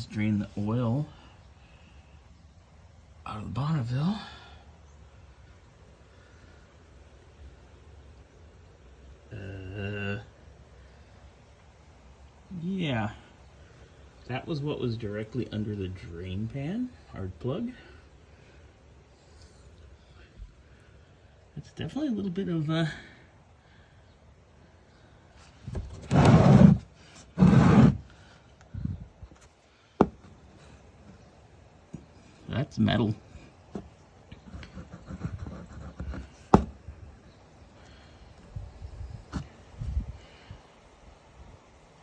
drain the oil out of the Bonneville. Yeah, that was what was directly under the drain pan, our plug. That's definitely a little bit of that's metal.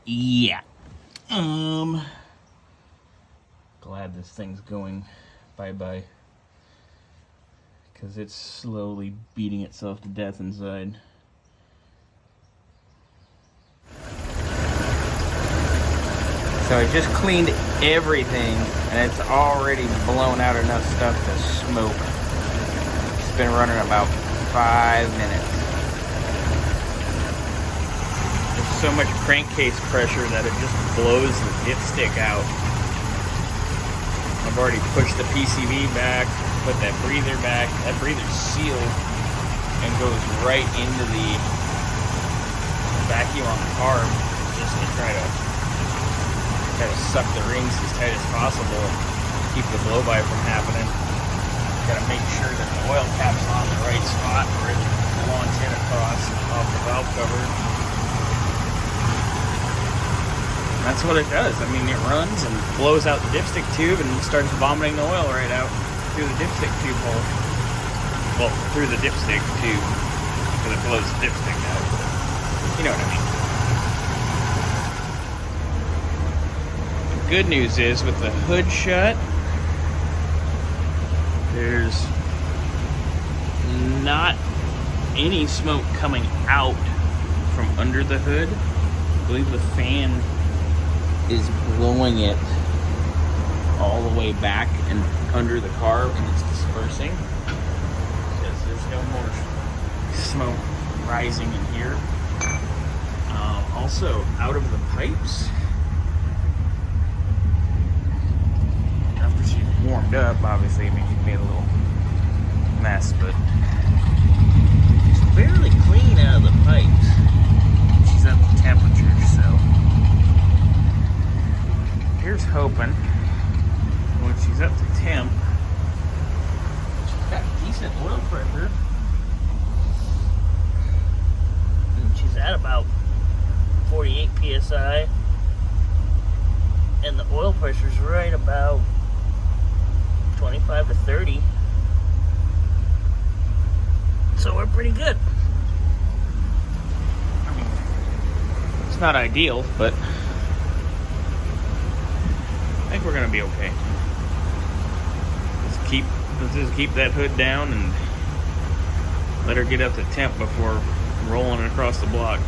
Yeah. Glad this thing's going bye-bye, because it's slowly beating itself to death inside. So I just cleaned everything, and it's already blown out enough stuff to smoke. It's been running about 5 minutes. There's so much crankcase pressure that it just blows the dipstick out. I've already pushed the PCV back, put that breather back. That breather's sealed and goes right into the vacuum on the carb, just to try to suck the rings as tight as possible and keep the blow-by from happening. Gotta make sure that the oil cap's on the right spot where it belongs in across off the valve cover. That's what it does. I mean, it runs and blows out the dipstick tube and starts vomiting the oil right out through the dipstick tube hole. Well, through the dipstick tube, because it blows the dipstick out. You know what I mean. The good news is, with the hood shut, there's not any smoke coming out from under the hood. I believe the fan is blowing it all the way back and under the carb, and it's dispersing because there's no more smoke rising in here. Also, out of the pipes, after she's warmed up, obviously, I mean, she made a little mess, but it's fairly clean out of the pipes. She's at the temperature, so here's hoping when she's up to temp, she's got decent oil pressure, and she's at about 48 psi, and the oil pressure's right about 25 to 30, so we're pretty good. I mean, it's not ideal, but I think we're gonna be okay. Let's just keep that hood down and let her get up to temp before rolling across the block.